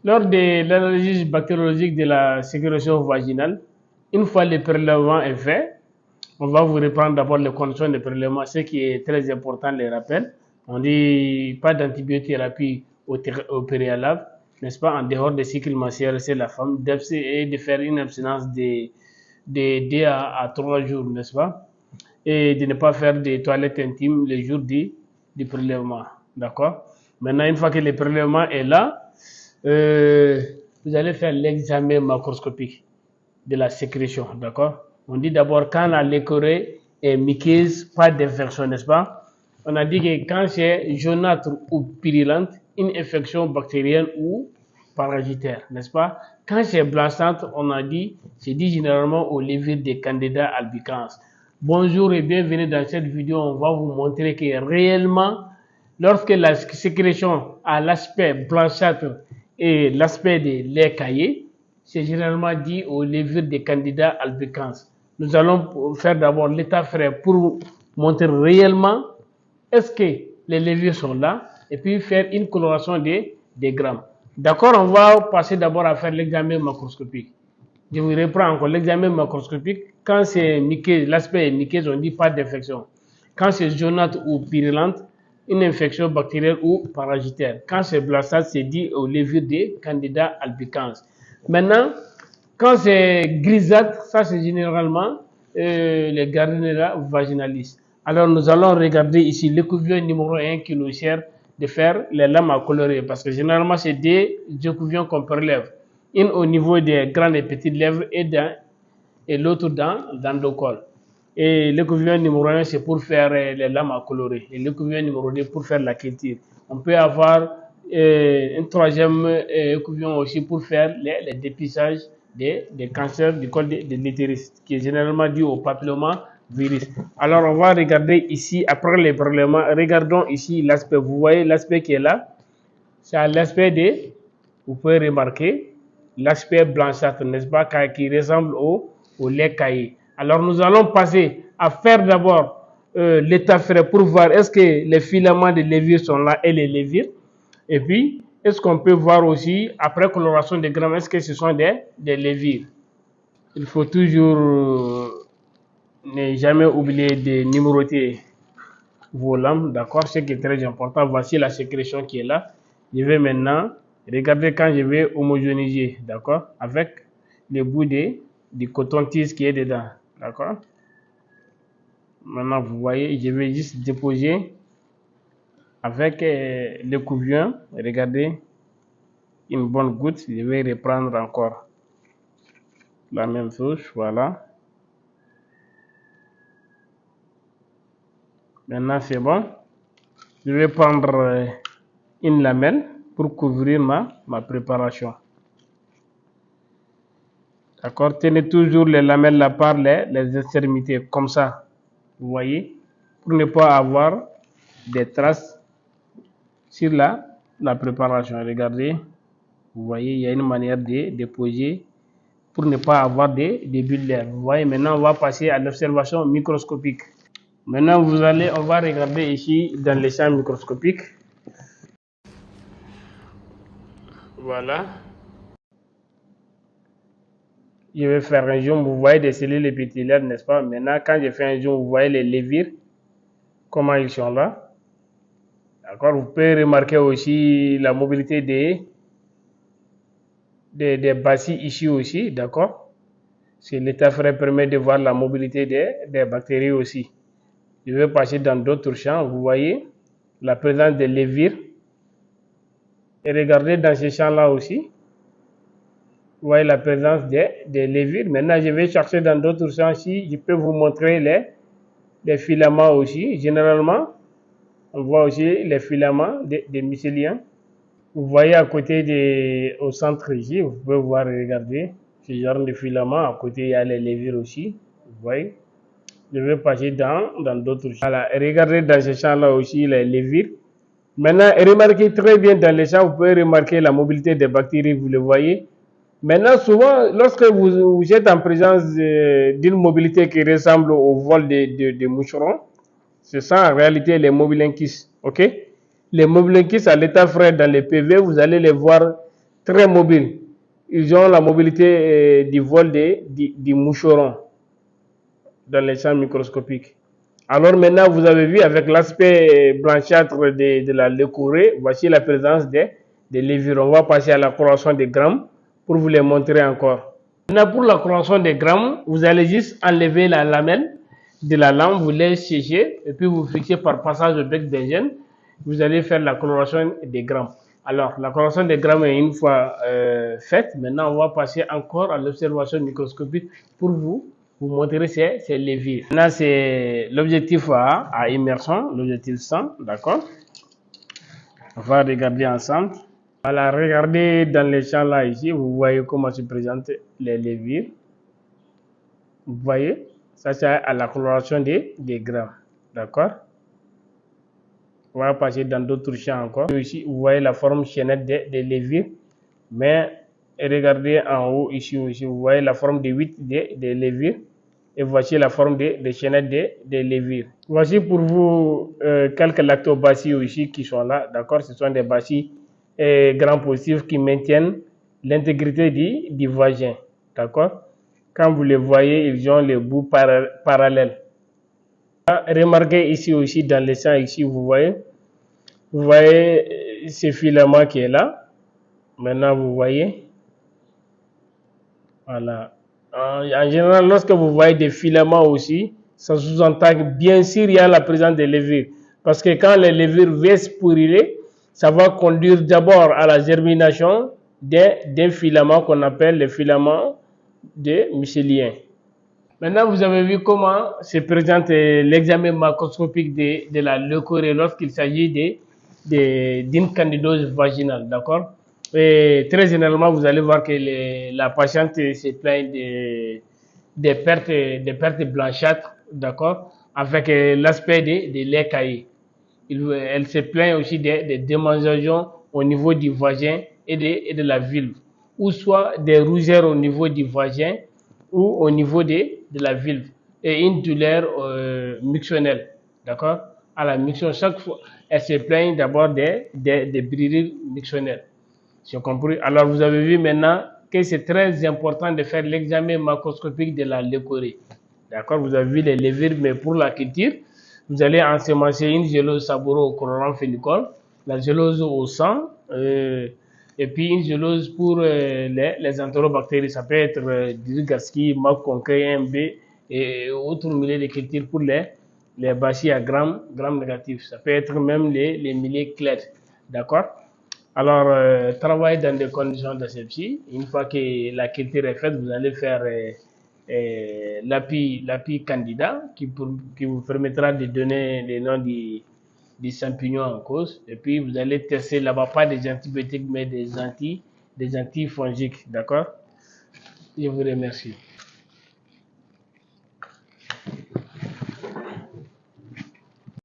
Lors de l'analyse bactériologique de la sécrétion vaginale, une fois le prélèvement est fait, on va vous reprendre d'abord les conditions de prélèvement, ce qui est très important, les rappels. On dit pas d'antibiothérapie au préalable, n'est-ce pas, en dehors des cycles menstruels chez la femme, et de faire une abstinence de 2 à 3 jours, n'est-ce pas, et de ne pas faire des toilettes intimes les jours du prélèvement, d'accord. Maintenant, une fois que le prélèvement est là, vous allez faire l'examen macroscopique de la sécrétion, d'accord. On dit d'abord quand la leucorrhée est muqueuse, pas d'infection, n'est-ce pas. On a dit que quand c'est jaunâtre ou purulente, une infection bactérienne ou parasitaire, n'est-ce pas. Quand c'est blanchâtre, on a dit, c'est dit généralement aux levures des Candida albicans. Bonjour et bienvenue dans cette vidéo. On va vous montrer que réellement, lorsque la sécrétion a l'aspect blanchâtre et l'aspect des laits caillés, c'est généralement dit aux levures des Candida albicans. Nous allons faire d'abord l'état frais pour montrer réellement est-ce que les levures sont là et puis faire une coloration des grammes. D'accord, on va passer d'abord à faire l'examen macroscopique. Je vous reprends encore l'examen macroscopique. Quand c'est muqueuse, l'aspect est muqueuse, on dit pas d'infection. Quand c'est jaunâtre ou purulente, une infection bactérienne ou parasitaire. Quand c'est blanchâtre, c'est dit aux levures des Candida albicans. Maintenant, quand c'est grisâtre, ça c'est généralement les Gardnerella vaginalis. Alors nous allons regarder ici l'écouvillon numéro 1 qui nous sert de faire les lames à colorer, parce que généralement c'est des écouvillons qu'on prélève. Une au niveau des grandes et petites lèvres et l'autre dans le col. Et l'écouvillon numéro 1 c'est pour faire les lames à colorer. Et l'écouvillon numéro 2 pour faire la culture. On peut avoir un troisième écouvillon aussi pour faire les dépistages des cancers du col de l'utérus, qui est généralement dû au papillomavirus. Alors on va regarder ici, après les prélèvements, regardons ici l'aspect. Vous voyez l'aspect qui est là, c'est l'aspect vous pouvez remarquer, l'aspect blanchâtre, n'est-ce pas, qui ressemble au lait caillé. Alors nous allons passer à faire d'abord l'état frais pour voir est-ce que les filaments de levure sont là et les levures. Et puis, est-ce qu'on peut voir aussi, après coloration des grammes, est-ce que ce sont des levures. Il faut toujours ne jamais oublier de numéroter vos lames, d'accord, ce qui est très important. Voici la sécrétion qui est là. Je vais maintenant regarder quand je vais homogénéiser, d'accord, avec le bout du coton-tige qui est dedans, d'accord. Maintenant, vous voyez, je vais juste déposer avec l'écouvillon, regardez, une bonne goutte. Je vais reprendre encore la même chose, voilà. Maintenant c'est bon. Je vais prendre une lamelle pour couvrir ma préparation. D'accord, tenez toujours les lamelles là par les extrémités, comme ça, vous voyez, pour ne pas avoir des traces sur la préparation. Regardez, vous voyez, il y a une manière de déposer pour ne pas avoir des bulles d'air. Vous voyez, maintenant on va passer à l'observation microscopique. Maintenant on va regarder ici dans les champs microscopiques. Voilà. Je vais faire un zoom, vous voyez des cellules épithéliales, n'est-ce pas? Maintenant, quand je fais un zoom, vous voyez les levures, comment ils sont là. D'accord, vous pouvez remarquer aussi la mobilité des bacilles ici aussi, d'accord. L'état frais permet de voir la mobilité des bactéries aussi. Je vais passer dans d'autres champs, vous voyez la présence des levures. Et regardez dans ces champs-là aussi, vous voyez la présence des levures. Maintenant, je vais chercher dans d'autres champs ici, je peux vous montrer les filaments aussi. Généralement, on voit aussi les filaments des mycéliens. Vous voyez à côté au centre ici, vous pouvez voir, regarder ce genre de filaments. À côté, il y a les levures aussi. Vous voyez. Je vais passer dans d'autres champs. Voilà. Regardez dans ce champ-là aussi les levures. Maintenant, remarquez très bien dans les champs, vous pouvez remarquer la mobilité des bactéries, vous le voyez. Maintenant, souvent, lorsque vous êtes en présence d'une mobilité qui ressemble au vol de moucherons, c'est ça en réalité les mobilinquis, ok? Les mobilinquis à l'état frais dans les PV, vous allez les voir très mobiles. Ils ont la mobilité du vol des moucherons dans les champs microscopiques. Alors maintenant, vous avez vu avec l'aspect blanchâtre de la leucorrhée, voici la présence des levures. On va passer à la coloration des grammes pour vous les montrer encore. Maintenant, pour la coloration des grammes, vous allez juste enlever la lamelle de la lampe, vous laissez sécher et puis vous fixez par passage de bec d'ingène. Vous allez faire la coloration des grammes. Alors, la coloration des grammes est une fois faite. Maintenant, on va passer encore à l'observation microscopique pour vous montrer ces levures. Maintenant, c'est l'objectif à immersion, l'objectif 100, d'accord? On va regarder ensemble. Voilà, regardez dans les champs là ici, vous voyez comment se présentent les levures. Vous voyez, ça c'est à la coloration des grammes, d'accord? On va passer dans d'autres champs encore. Ici, vous voyez la forme chaînette des levures, mais regardez en haut ici aussi, vous voyez la forme de 8 des levures. Et voici la forme des chaînettes des levures. Voici pour vous quelques lactobacilles ici qui sont là, d'accord? Ce sont des bacilles gram positifs qui maintiennent l'intégrité du vagin, d'accord? Quand vous les voyez, ils ont les bouts parallèles. Remarquez ici aussi dans le sang, ici vous voyez ce filament qui est là. Maintenant vous voyez, voilà. En général, lorsque vous voyez des filaments aussi, ça sous-entend que bien sûr il y a la présence des levures. Parce que quand les levures vont se pourrir, ça va conduire d'abord à la germination d'un filament qu'on appelle le filament de mycélien. Maintenant, vous avez vu comment se présente l'examen macroscopique de la leucorrhée lorsqu'il s'agit d'une candidose vaginale, d'accord? Et très généralement, vous allez voir que la patiente se plaint des pertes blanchâtres, d'accord, avec l'aspect des laits caillés. Elle se plaint aussi des démangeaisons au niveau du vagin et de la vulve, ou soit des rougeurs au niveau du vagin ou au niveau de la vulve, et une douleur mictionnelle, d'accord, à la miction. Chaque fois, elle se plaint d'abord des brûlures mictionnelles. J'ai compris. Alors, vous avez vu maintenant que c'est très important de faire l'examen macroscopique de la leucorrhée. D'accord? Vous avez vu les levures, mais pour la culture, vous allez ensemencer une gélose saboreuse au chloramphénicol, la gélose au sang, et puis une gélose pour les entérobactéries. Ça peut être Dirigaski, Mac concret, MB et autres milliers de cultures pour les bacilles à grammes négatifs. Ça peut être même les milliers clairs. D'accord? Alors, travaillez dans des conditions d'asepsie. Une fois que la culture est faite, vous allez faire l'appui candidat qui vous permettra de donner les noms des champignons en cause. Et puis, vous allez tester là-bas pas des antibiotiques, mais des antifongiques. D'accord? Je vous remercie.